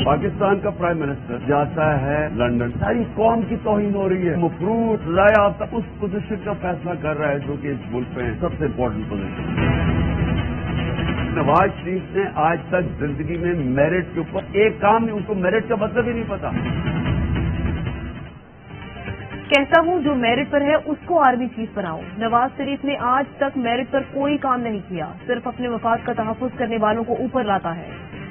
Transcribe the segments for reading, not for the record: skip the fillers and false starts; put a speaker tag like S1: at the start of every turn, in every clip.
S1: पाकिस्तान का prime minister जाता है लंदन, सारी कौम की तौहीन हो रही है। मफरूज सजाया अब तक उस पोजीशन का फैसला कर रहा है जो कि इस मुल्क में सबसे इम्पोर्टेंट पोजीशन। नवाज शरीफ ने आज तक जिंदगी में मेरिट के ऊपर एक काम नहीं, उसको मेरिट का मतलब ही नहीं पता।
S2: कहता हूं जो मेरिट पर है उसको आर्मी चीफ बनाओ। नवाज शरीफ ने आज तक मेरिट पर कोई काम नहीं किया, सिर्फ अपने मफाद का तहफ्फुज करने वालों को ऊपर लाता है।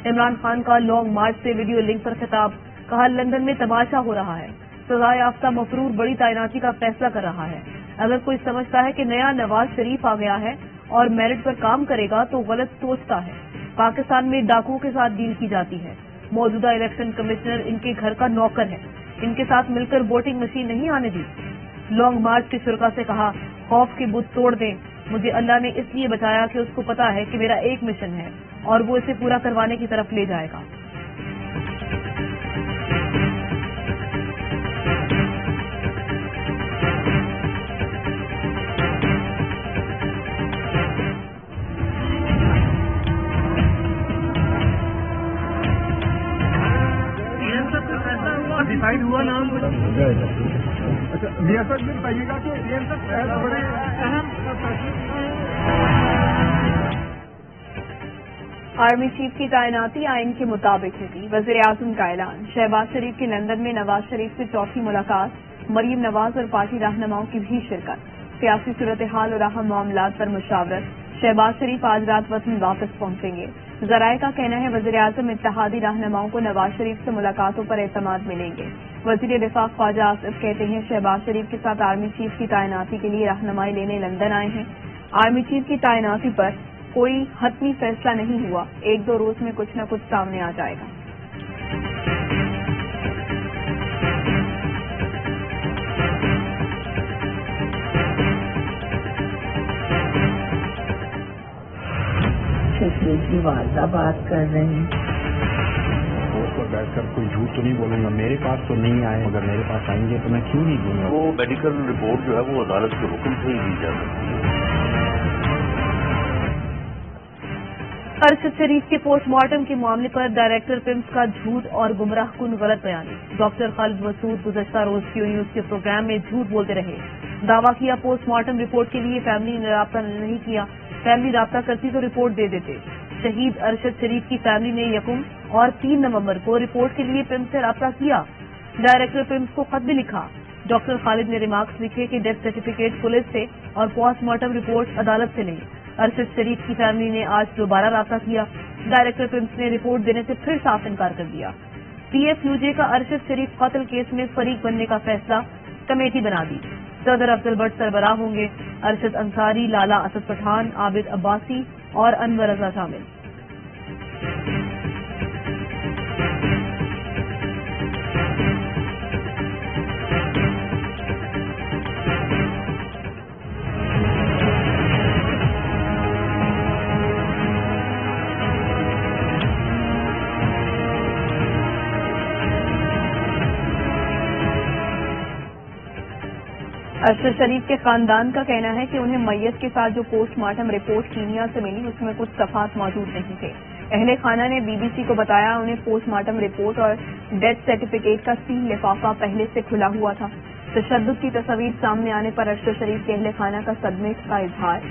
S2: इमरान खान का लॉन्ग मार्च से वीडियो लिंक पर खिताब, कहा लंदन में तमाशा हो रहा है, सजा याफ्ता मफरूर बड़ी तैनाती का फैसला कर रहा है। अगर कोई समझता है कि नया नवाज शरीफ आ गया है और मेरिट पर काम करेगा तो गलत सोचता है। पाकिस्तान में डाकुओं के साथ डील की जाती है। मौजूदा इलेक्शन कमिश्नर इनके घर का नौकर है, इनके साथ मिलकर वोटिंग मशीन नहीं आने दी। लॉन्ग मार्च के शुरा से कहा खौफ के बुत तोड़ दें, मुझे अल्लाह ने इसलिए बचाया कि उसको पता है कि मेरा एक मिशन है और वो इसे पूरा करवाने की तरफ ले जाएगा।
S3: डिसाइड हुआ नाम। अच्छा रियासत में बताइएगा कि रियासत बड़े अहम
S2: आर्मी चीफ की तैनाती आइन के मुताबिक होगी, वज़ीर आज़म का ऐलान। शहबाज शरीफ की लंदन में नवाज शरीफ से चौथी मुलाकात, मरीम नवाज और पार्टी रहनुमाओं की भी शिरकत। सियासी सूरत हाल और अहम मामलात पर मुशावरत। शहबाज शरीफ आज रात वतन वापस पहुंचेंगे। जराये का कहना है वज़ीर आज़म इत्तेहादी रहनुमाओं को नवाज शरीफ से मुलाकातों पर एतमाद मिलेंगे। वज़ीर दिफा ख्वाजा आसिफ कहते हैं शहबाज शरीफ के साथ आर्मी चीफ की तैनाती के लिए रहनुमाई लेने लंदन आए हैं। आर्मी चीफ की तैनाती पर कोई हतमी फैसला नहीं हुआ, एक दो रोज में कुछ न कुछ सामने आ जाएगा।
S4: की वार्ता बात कर रहे हैं।
S5: पर बैठकर कोई झूठ तो नहीं बोलूंगा, मेरे पास तो नहीं आए, अगर मेरे पास आएंगे तो मैं क्यों नहीं दूंगा।
S1: वो मेडिकल रिपोर्ट जो है वो अदालत के हुक्म से ही दी जा सकती है।
S2: अरशद शरीफ के पोस्टमार्टम के मामले पर डायरेक्टर पिम्स का झूठ और गुमराहकुन गलत बयानी। डॉक्टर खालिद मसूद गुज़श्ता रोज क्यू न्यूज के प्रोग्राम में झूठ बोलते रहे। दावा किया पोस्टमार्टम रिपोर्ट के लिए फैमिली ने राब्ता नहीं किया, फैमिली राब्ता करती तो रिपोर्ट दे देते। शहीद अरशद शरीफ की फैमिली ने यकम और 3 नवंबर को रिपोर्ट के लिए पिम्स से राब्ता किया। डायरेक्टर पिम्स को खत भी लिखा। डॉक्टर खालिद ने रिमार्क्स लिखे कि डेथ सर्टिफिकेट पुलिस से और पोस्टमार्टम रिपोर्ट अदालत से नहीं। अरशद शरीफ की फैमिली ने आज दोबारा राब्ता किया। डायरेक्टर पिम्स ने रिपोर्ट देने से फिर साफ इनकार कर दिया। PFUJ का अरशद शरीफ कत्ल केस में फरीक बनने का फैसला, कमेटी बना दी। सदर अफजल भट्ट सरबराह होंगे। अरशद अंसारी, लाला असद पठान, आबिद अब्बासी और अनवर रजा शामिल। अरशद शरीफ के खानदान का कहना है कि उन्हें मैयत के साथ जो पोस्टमार्टम रिपोर्ट कीनिया से मिली उसमें कुछ सफात मौजूद नहीं थे। अहले खाना ने BBC को बताया उन्हें पोस्टमार्टम रिपोर्ट और डेथ सर्टिफिकेट का सील लिफाफा पहले से खुला हुआ था। तशद्दुद की तस्वीर सामने आने पर अरशद शरीफ के अहले खाना का सदमे का इजहार।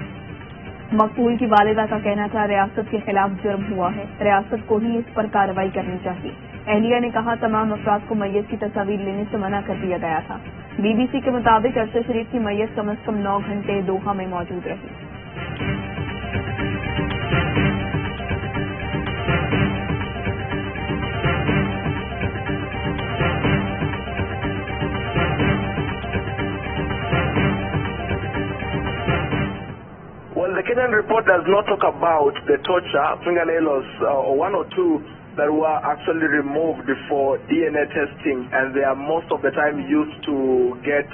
S2: मकतूल की वालिदा का कहना था रियासत के खिलाफ जुर्म हुआ है, रियासत को ही इस पर कार्रवाई करनी चाहिए। अहलिया ने कहा तमाम अफराद को मैयत की तस्वीर लेने से मना कर दिया गया था। BBC के मुताबिक अरशद शरीफ की मैयत कम से कम 9 घंटे दोहा में मौजूद रही।
S6: Well, the Kenyan report does not talk about the torture, fingernails, or 1 or 2 that were actually removed for DNA testing, and they are most of the time used to get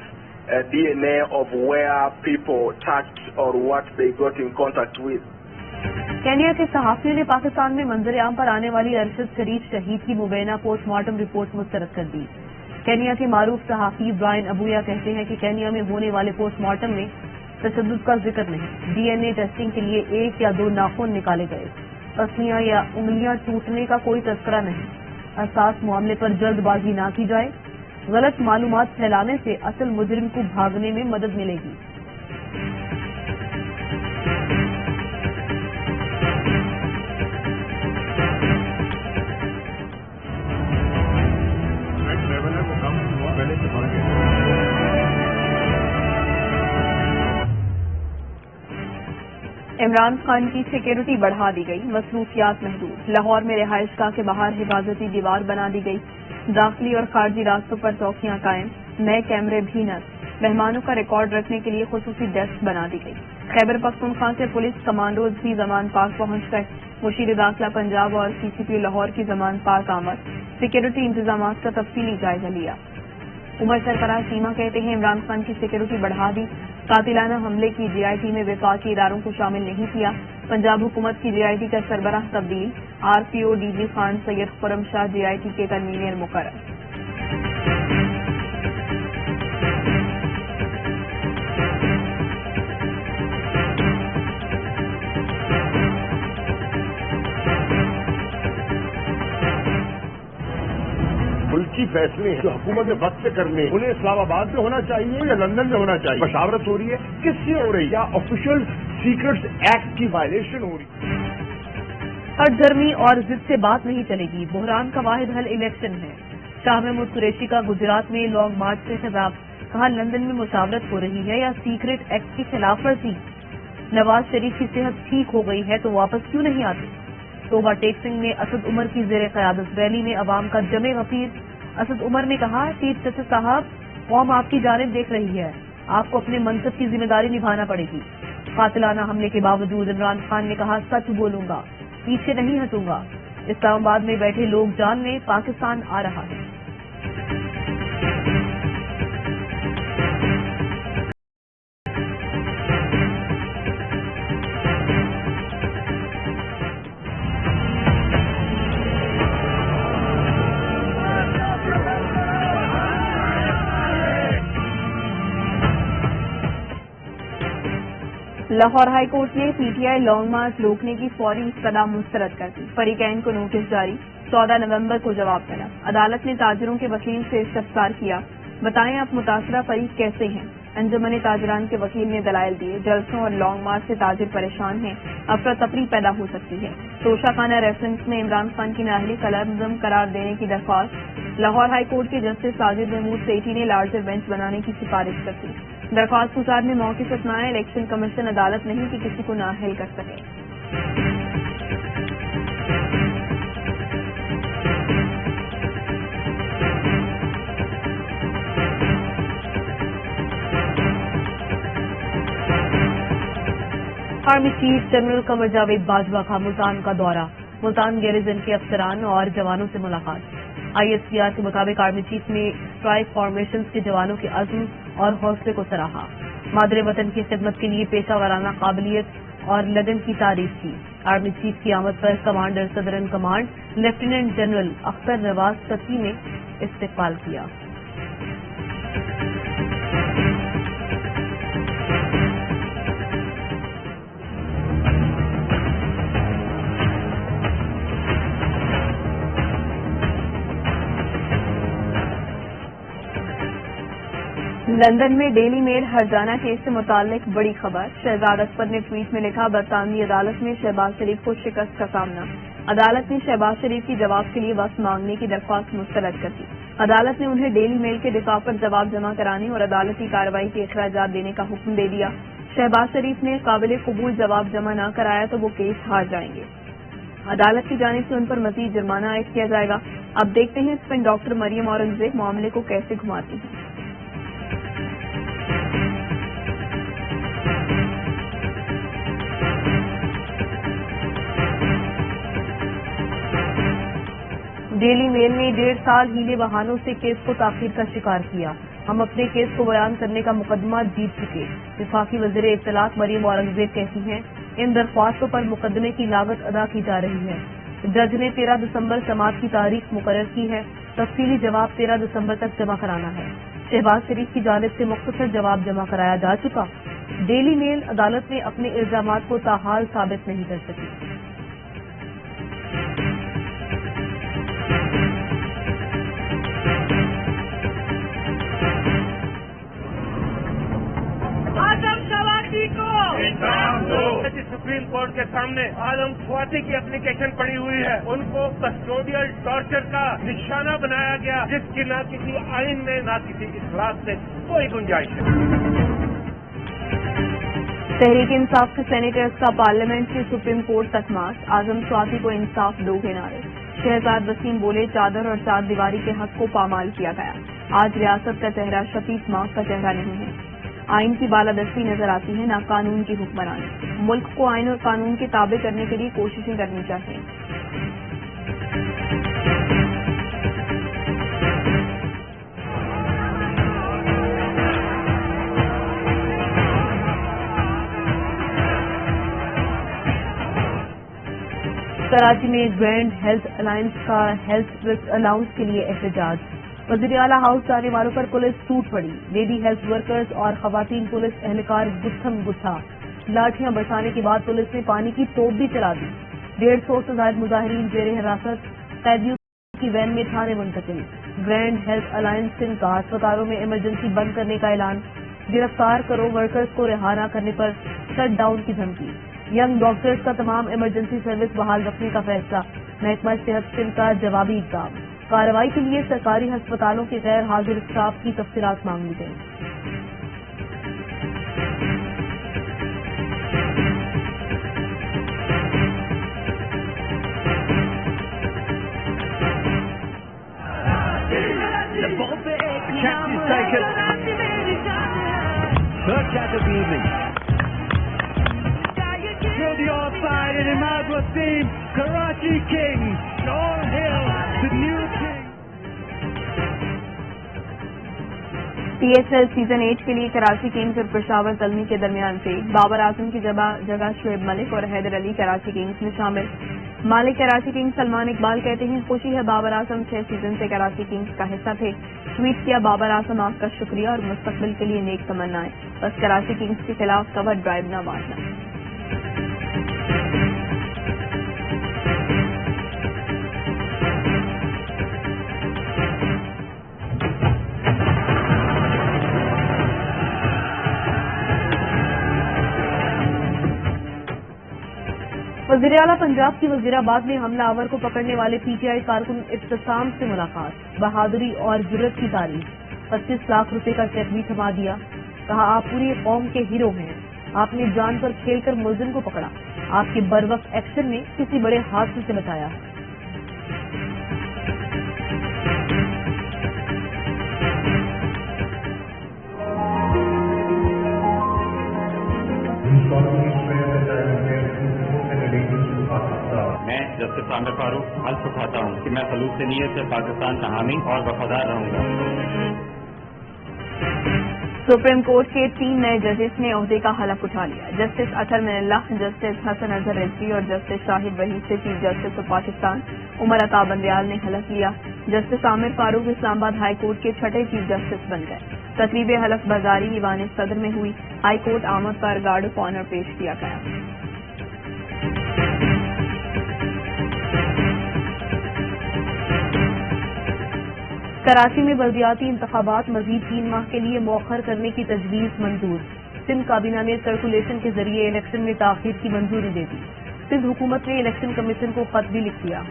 S6: DNA of where people touched or what they got in contact with.
S2: Kenya के सहाफियों ने पाकिस्तान में मंजर-ए-आम पर आने वाली अरशद शरीफ शहीद की मुबैना postmortem report मुस्तरद कर दी। Kenya के मारूफ सहाफी ब्रायन अबूया कहते हैं कि केन्या में होने वाले पोस्टमार्टम में तशद्दुद का जिक्र नहीं। DNA टेस्टिंग के लिए 1 या 2 नाखून निकाले गए, पसलियां या उंगलियां टूटने का कोई तस्करा नहीं। اساس معاملے پر جلد بازی نہ کی جائے، غلط معلومات پھیلانے سے اصل مجرم کو بھاگنے میں مدد ملے گی۔
S3: لیول ہے وہ کم ہوا، پہلے سے بڑھ گیا۔
S2: عمران خان کی سیکیورٹی بڑھا دی گئی، مصروفیات محدود۔ لاہور میں رہائش گاہ کے باہر حفاظتی دیوار بنا دی گئی، داخلی اور خارجی راستوں پر چوکیاں قائم، نئے کیمرے بھی نصب، مہمانوں کا ریکارڈ رکھنے کے لیے خصوصی ڈیسک بنا دی گئی۔ خیبر پختونخوا سے پولیس کمانڈوز بھی زمان پاک پہنچ گئے۔ مشیر داخلہ پنجاب اور سی سی پی لاہور کی زمان پاک آمد، سیکیورٹی انتظامات کا تفصیلی جائزہ لیا۔ عمر سرفراز چیمہ کہتے ہیں عمران خان کی سیکیورٹی بڑھا دی، قاتلانہ حملے کی جی آئی ٹی میں وفاقی اداروں کو شامل نہیں کیا، پنجاب حکومت کی جی آئی ٹی کا سربراہ تبدیل، R P O D G Khan Syed Khurram Shah G I T کے کنوینئر مقرر۔
S3: ملکی فیصلے جو حکومت نے وقت سے کرنے انہیں اسلام آباد میں ہونا چاہیے یا لندن میں ہونا چاہیے؟ مشاورت ہو رہی ہے، کس سے ہو رہی ہے؟ کیا آفیشیل سیکرٹس ایکٹ کی وائلیشن ہو رہی ہے؟
S2: ہٹ دھرمی اور ضد سے بات نہیں چلے گی، بحران کا واحد حل الیکشن ہے۔ شاہ محمود قریشی کا گجرات میں لانگ مارچ سے خطاب، کہا لندن میں مشاورت ہو رہی ہے یا سیکرٹ ایکٹ کی خلاف ورزی؟ نواز شریف کی صحت ٹھیک ہو گئی ہے تو واپس کیوں نہیں آتے؟ توبہ ٹیک سنگھ میں اسد عمر کی زیر قیادت ریلی میں عوام کا جمع غفیر، اسد عمر نے کہا چیف جسٹس صاحب قوم آپ کی جانب دیکھ رہی ہے، آپ کو اپنے منصب کی ذمہ داری نبھانا پڑے گی۔ قاتلانہ حملے کے باوجود عمران خان نے کہا سچ بولوں گا، پیچھے نہیں ہٹوں گا۔ اسلام آباد میں بیٹھے لوگ جاننے پاکستان آ رہا ہے۔ لاہور ہائی کورٹ نے P T I long march روکنے کی فوری استدعا مسترد کر دی، فریقین کو نوٹس جاری، 14 نومبر کو جواب طلب۔ عدالت نے تاجروں کے وکیل سے استفسار کیا، بتائیں آپ متاثرہ فریق کیسے ہیں؟ انجمن تاجران کے وکیل نے دلائل دیے، جلسوں اور لانگ مارچ سے تاجر پریشان ہیں، افراتفری پیدا ہو سکتی ہے۔ توشہ خانہ ریفرنس میں عمران خان کی نااہلی کلرزم قرار دینے کی درخواست، لاہور ہائی کورٹ کے جسٹس ساجد محمود سیٹھی نے لارجر بینچ بنانے کی سفارش کر دی۔ درخواست گزار نے موقف اپنایا، الیکشن کمیشن عدالت نہیں کہ کسی کو نااہل کر سکے۔ Army chief general Qamar Javed Bajwa کا ملتان کا دورہ، ملتان گیریزن کے افسران اور جوانوں سے ملاقات۔ آئی ایس پی آر کے مطابق آرمی چیف نے اسٹرائک فارمیشنز کے جوانوں کے عزم اور حوصلے کو سراہا، مادر وطن کی خدمت کے لیے پیشہ ورانہ قابلیت اور لگن کی تعریف کی۔ آرمی چیف کی آمد پر commander southern command lieutenant general Akhtar Nawaz Satti نے استقبال کیا۔ لندن میں ڈیلی میل ہرجانہ کیس سے متعلق بڑی خبر، شہزاد اکبر نے ٹویٹ میں لکھا برطانوی عدالت میں شہباز شریف کو شکست کا سامنا، عدالت نے شہباز شریف کی جواب کے لیے وقت مانگنے کی درخواست مسترد کر دی۔ عدالت نے انہیں ڈیلی میل کے دفاع پر جواب جمع کرانے اور عدالتی کارروائی کے اخراجات دینے کا حکم دے دیا۔ شہباز شریف نے قابل قبول جواب جمع نہ کرایا تو وہ کیس ہار جائیں گے، عدالت کی جانب سے ان پر مزید جرمانہ عائد کیا جائے گا۔ اب دیکھتے ہیں اسپن ڈاکٹر مریم اورنگزیب معاملے کو کیسے گھماتی ہیں۔ ڈیلی میل نے 1.5 سال ہیلے بہانوں سے کیس کو تاخیر کا شکار کیا، ہم اپنے کیس کو بیان کرنے کا مقدمہ جیت چکے، وفاقی وزیر اطلاعات مریم اورنگزیب کہتی ہیں ان درخواستوں پر مقدمے کی لاگت ادا کی جا رہی ہے۔ جج نے 13 دسمبر سماعت کی تاریخ مقرر کی ہے، تفصیلی جواب 13 دسمبر تک جمع کرانا ہے۔ شہباز شریف کی جانب سے مختصر جواب جمع کرایا جا چکا، ڈیلی میل عدالت میں اپنے الزامات کو تاحال ثابت نہیں کر سکی۔
S7: सुप्रीम कोर्ट के सामने आलम स्वाति की एप्लीकेशन पड़ी हुई है, उनको कस्टोडियल टॉर्चर का निशाना बनाया गया, जिसकी न किसी आइन में न किसी इखलास से कोई गुंजाइश है।
S2: तहरीक इंसाफ के सेनेटर्स का पार्लियामेंट से सुप्रीम कोर्ट तक मार्च, आजम स्वाति को इंसाफ दो के नारे। शहजाद वसीम बोले, चादर और चार दीवारी के हक को पामाल किया गया। आज रियासत का चेहरा शफीक माँ का चेहरा नहीं है। आइन की बालादस्ती नजर आती है, ना कानून की हुक्मरानी। मुल्क को आइन और कानून के ताबे करने के लिए कोशिशें करनी चाहिए। कराची में ग्रैंड हेल्थ अलायंस का हेल्थ रिस्क अलाउंस के लिए एहतजाज। वज़ीर आला हाउस जाने वालों पर पुलिस टूट पड़ी। लेडी हेल्थ वर्कर्स और खवातीन पुलिस एहलकार गुत्थम गुत्था। लाठियां बरसाने के बाद पुलिस ने पानी की तोप भी चला दी। 150 से ज्यादा मुजाहिरीन जेर हिरासत, कैदियों की वैन में थाने मुंतकिल। ग्रैंड हेल्थ अलायंस सिंध का अस्पतालों में इमरजेंसी बंद करने का ऐलान। गिरफ्तार करो वर्कर्स को रिहा न करने पर शट डाउन की धमकी। यंग डॉक्टर्स का तमाम इमरजेंसी सर्विस बहाल रखने का फैसला। महकमा सेहत सिंध का जवाबी इक़दाम। कार्रवाई के लिए सरकारी अस्पतालों के गैर हाजिर स्टाफ की तफसीलात मांग ली गई।
S8: To the offside and Imad Wasim, Karachi Kings, all hail the new king.
S2: PSL season 8 के लिए कराची किंग्स और पेशावर ज़ल्मी के दरमियान से बाबर आजम की जगह शुएब मलिक और हैदर अली कराची किंग्स में शामिल। मालिक कराची किंग्स सलमान इकबाल कहते हैं, खुशी है बाबर आजम 6 सीजन से कराची किंग्स का हिस्सा थे। ट्वीट किया, बाबर आजम आपका शुक्रिया और मुस्तकबिल के लिए नेक तमन्नाएं। बस कराची किंग्स के खिलाफ कवर ड्राइव न बांटना। वज़ीर आला पंजाब की वज़ीराबाद में हमलावर को पकड़ने वाले पीटीआई कारकुन इब्तिसाम से मुलाकात। बहादुरी और जुर्रत की तारीफ। 25 लाख रुपए का चेक भी थमा दिया। कहा, आप पूरी कौम के हीरो हैं। आपने जान पर खेलकर मुलजिम को पकड़ा। आपके बरवक्त एक्शन ने किसी बड़े हादसे से बचाया।
S5: मैं जस्टिस आमिर फारूक हल्फ उठाता हूँ कि मैं खलूस नीयत से पाकिस्तान का हामी और वफादार रहूंगा।
S2: सुप्रीम कोर्ट के 3 नए जजेस ने ओहदे का हलफ उठा लिया। जस्टिस अतर मिनल्लाह, जस्टिस हसन अजहर रिजवी और जस्टिस शाहिद वहीद से chief justice of Pakistan Umar Ata Bandial ने हलफ लिया। Justice Aamer Farooq Islamabad high court के 6ठे चीफ जस्टिस बन गए। तकरीब हलफ बर्दारी ईवान सदर में हुई। हाई कोर्ट आमद पर गार्ड ऑफ ऑनर पेश किया गया। कराची में बल्दियाती इंतखाबात मजीद 3 माह के लिए मौखर करने की तजवीज मंजूर। सिंध काबीना ने सर्कुलेशन के जरिए इलेक्शन में ताखीर की मंजूरी दे दी। सिंध हुकूमत ने इलेक्शन कमीशन को खत भी लिख दिया।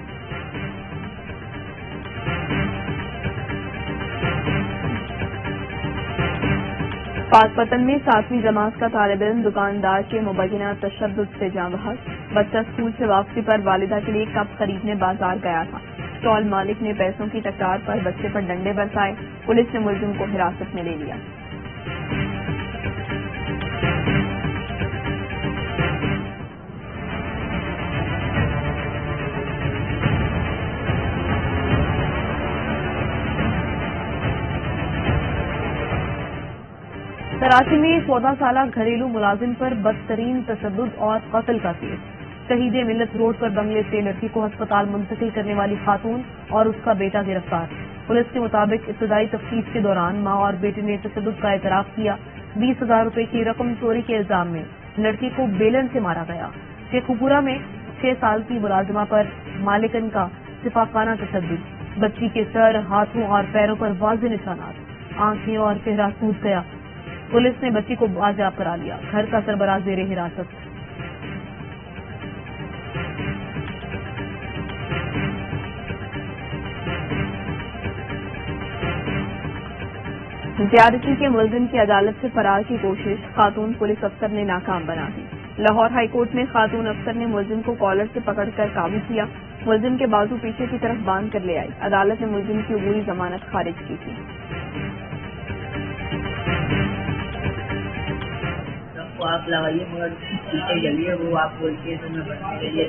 S2: पाकपतन में 7वीं जमात का तालिब इल्म दुकानदार के मुबैना तशद्दुद से जाँ बहक। बच्चा स्कूल से वापसी पर वालिदा के लिए कप खरीदने बाजार गया था। स्टॉल मालिक ने पैसों की टकरार पर बच्चे पर डंडे बरसाए। पुलिस ने मुलजिम को हिरासत में ले लिया। कराची में 14 साला घरेलू मुलाजिम पर बदतरीन तशद्दुद और कत्ल का केस। शहीद मिल्लत रोड पर बंगले से लड़की को अस्पताल मुंतकिल करने वाली खातून और उसका बेटा गिरफ्तार। पुलिस के मुताबिक इब्तदाई तफ्तीश के दौरान मां और बेटे ने तशद्दुद का एतराफ किया। 20,000 रुपए की रकम चोरी के इल्जाम में लड़की को बेलन से मारा गया। शेखुपुरा में 6 साल की मुलाजिमा पर मालिकन का सिफाखाना तशद्दुद। बच्ची के सर, हाथों और पैरों पर वाज़ेह निशानात। आंखें और चेहरा सूज गया। पुलिस ने बच्ची को बाजियाब करा लिया। घर का सरबराह जेरे हिरासत। زیادتی کے ملزم کی عدالت سے فرار کی کوشش، خاتون پولیس افسر نے ناکام بنا دی۔ لاہور ہائی کورٹ میں خاتون افسر نے ملزم کو کالر سے پکڑ کر قابو کیا، ملزم کے بازو پیچھے کی طرف باندھ کر لے آئی۔ عدالت نے ملزم کی عبوری ضمانت خارج کی تھی۔
S4: سب کو آپ لگائیے مگر چلیے وہ آپ بولتے ہیں تو میں بچنے کے لیے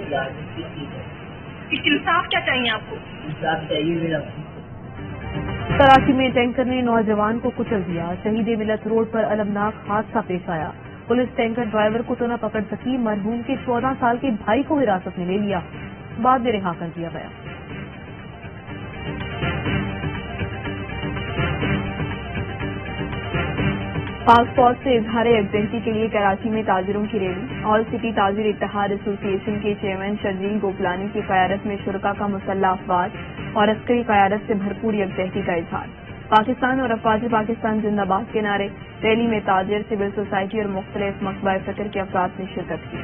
S2: انصاف کیا چاہیے آپ کو؟
S4: انصاف چاہیے میرا۔
S2: کراچی میں ٹینکر نے نوجوان کو کچل دیا، شہید ملت روڈ پر المناک حادثہ پیش آیا۔ پولیس ٹینکر ڈرائیور کو تو نہ پکڑ سکی، مرحوم کے 14 سال کے بھائی کو حراست میں لے لیا، بعد میں رہا کر دیا گیا۔ پاک فوج سے اظہار یکجہتی کے لیے کراچی میں تاجروں کی ریلی، آل سٹی تاجر اتحاد ایسوسی ایشن کے چیئرمین شرجیل گوپلانی کی قیادت میں شرکاء کا مسلح افواج اور عسکری قیادت سے بھرپور یکجہتی کا اظہار۔ پاکستان اور افواج پاکستان زندہ باد کے نعرے، ریلی میں تاجر، سول سوسائٹی اور مختلف مکتبہ فکر کے افراد نے شرکت کی۔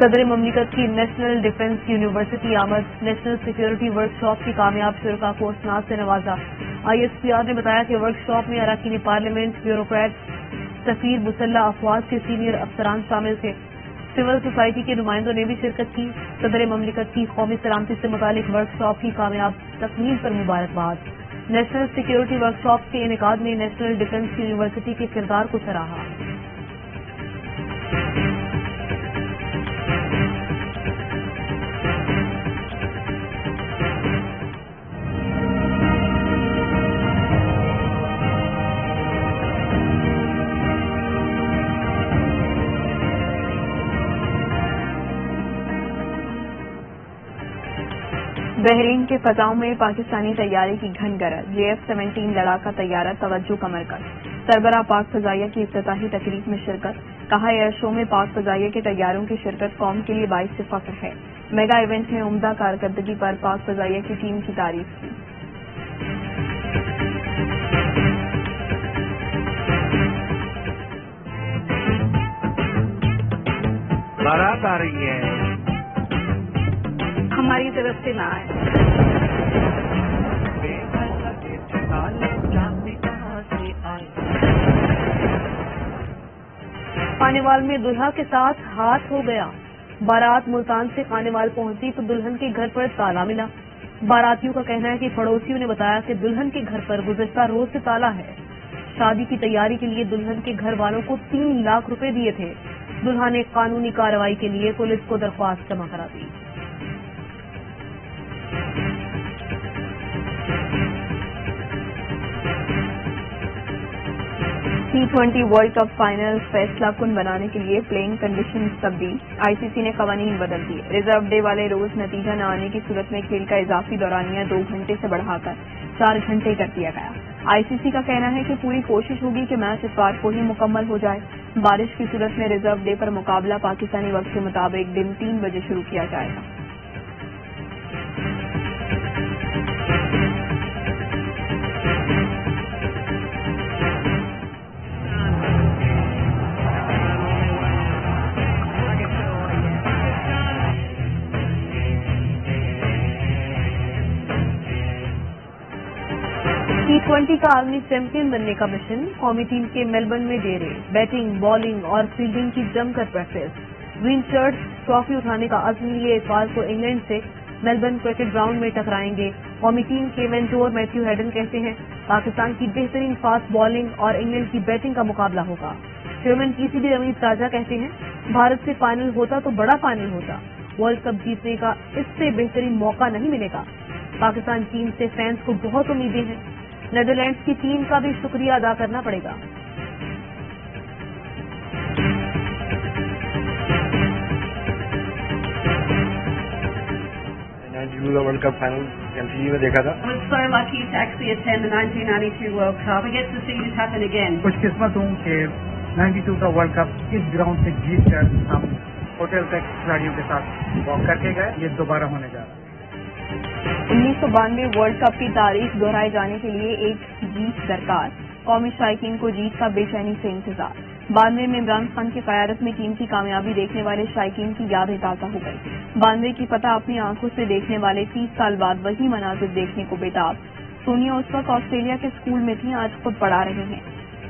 S2: صدر مملکت کی نیشنل ڈیفنس یونیورسٹی آمد، نیشنل سیکیورٹی ورک شاپ کی کامیاب شرکاء کو اسناد سے نوازا۔ آئی ایس پی آر نے بتایا کہ ورک شاپ میں اراکین پارلیمنٹ، بیوروکریٹ، سفیر، مسلح افواج کے سینئر افسران شامل تھے۔ سول سوسائٹی کے نمائندوں نے بھی شرکت کی۔ صدر مملکت کی قومی سلامتی سے متعلق ورک شاپ کی کامیاب تکمیل پر مبارکباد۔ نیشنل سیکیورٹی ورک شاپ کے انعقاد میں نیشنل ڈیفنس یونیورسٹی کے کردار کو سراہا۔ بحرین کے فضاؤں میں پاکستانی طیارے کی گھن گرج، JF-17 لڑاکا طیارہ توجہ کا مرکز۔ سربراہ پاک فضائیہ کی افتتاحی تقریب میں شرکت، کہا ایئر شو میں پاک فضائیہ کے طیاروں کی شرکت قوم کے لیے باعث فخر ہے۔ میگا ایونٹ میں عمدہ کارکردگی پر پاک فضائیہ کی ٹیم کی تعریف کی۔
S8: بارات آ رہی ہے،
S2: ہماری طرف سے نہ آئے۔ خانیوال میں دلہا کے ساتھ ہاتھ ہو گیا، بارات ملتان سے خانیوال پہنچی تو دلہن کے گھر پر تالا ملا۔ باراتیوں کا کہنا ہے کہ پڑوسیوں نے بتایا کہ دلہن کے گھر پر گزشتہ روز سے تالا ہے۔ شادی کی تیاری کے لیے دلہن کے گھر والوں کو 3 لاکھ روپے دیے تھے۔ دلہا نے قانونی کارروائی کے لیے پولیس کو درخواست جمع کرا دی۔ T20 ورلڈ کپ فائنل فیصلہ کن بنانے کے لیے پلینگ کنڈیشن تبدیل، آئی سی سی نے قوانین بدل دیے۔ ریزرو ڈے والے روز نتیجہ نہ آنے کی صورت میں کھیل کا اضافی دورانیہ 2 گھنٹے سے بڑھا کر 4 گھنٹے کر دیا گیا۔ آئی سی سی کا کہنا ہے کہ پوری کوشش ہوگی کہ میچ اتوار کو ہی مکمل ہو جائے۔ بارش کی صورت میں ریزرو ڈے پر مقابلہ پاکستانی وقت کے مطابق دن 3 بجے شروع کیا جائے گا۔ T20 کا عالمی چیمپئن بننے کا مشن، قومی ٹیم کے میلبرن میں ڈیرے، بیٹنگ، بالنگ اور فیلڈنگ کی جم کر پریکٹس۔ گرین شرٹس ٹرافی اٹھانے کا عزم لیے اتوار کو انگلینڈ سے میلبرن کرکٹ گراؤنڈ میں ٹکرائیں گے۔ قومی ٹیم کے مینٹور میتھیو ہیڈن کہتے ہیں پاکستان کی بہترین فاسٹ بالنگ اور انگلینڈ کی بیٹنگ کا مقابلہ ہوگا۔ چیئرمین PCB رمیز راجہ کہتے ہیں بھارت سے فائنل ہوتا تو بڑا فائنل ہوتا، ورلڈ کپ جیتنے کا اس سے بہترین موقع نہیں ملے گا۔ پاکستان ٹیم سے فینس کو بہت امیدیں ہیں، نیدرلینڈز کی ٹیم کا بھی شکریہ ادا کرنا پڑے گا۔
S5: ورلڈ کپ فائنل MCG میں دیکھا تھا۔
S9: so lucky to actually attend the 1992 World Cup. We get to see this happen again.
S10: خوش قسمت ہوں کہ 92 کا ورلڈ کپ اس گراؤنڈ سے جیت کر ہم ہوٹل تک کھلاڑیوں کے ساتھ واک کر کے گئے، یہ دوبارہ ہونے جا رہا ہے۔
S2: 1992 ورلڈ کپ کی تاریخ دہرائے جانے کے لیے ایک جیت درکار، قومی شائقین کو جیت کا بے چینی سے انتظار۔ 92 में इमरान खान की क़यादत में टीम की कामयाबी देखने वाले शायकीन की यादें ताज़ा हो गई। 92 की फतह अपनी आंखों से देखने वाले 30 साल बाद वही मनाजिर देखने को बेताब। सोनिया उस वक्त ऑस्ट्रेलिया के स्कूल में थी, आज खुद पढ़ा रही हैं।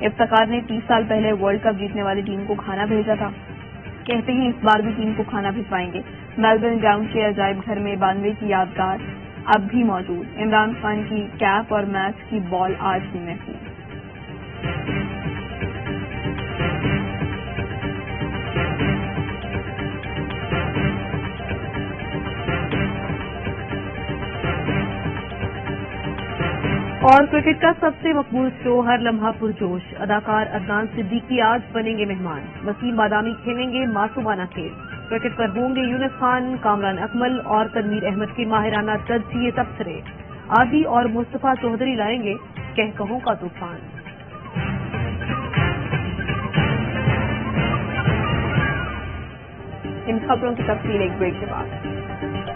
S2: इफ्तिखार ने 30 साल पहले वर्ल्ड कप जीतने वाली टीम को खाना भेजा था। कहते हैं इस बार भी टीम को खाना भिजवाएंगे। मेलबर्न ग्राउंड के अजायब घर में 92 की यादगार अब भी मौजूद। इमरान खान की कैप और मैच की बॉल आज भी महफूज। और क्रिकेट का सबसे मकबूल शो हर लम्हा पुरजोश। अदाकार अदनान सिद्दीकी आज बनेंगे मेहमान। वसीम बादामी खेलेंगे मासूमाना खेल। क्रिकेट पर होंगे यूनुस खान, कामरान अकमल और तनवीर अहमद के माहिराना तजज़िये तबसरे। आदि और मुस्तफा चौधरी लाएंगे कहकहों का तूफान। इन खबरों की तफसील एक ब्रेक के बाद।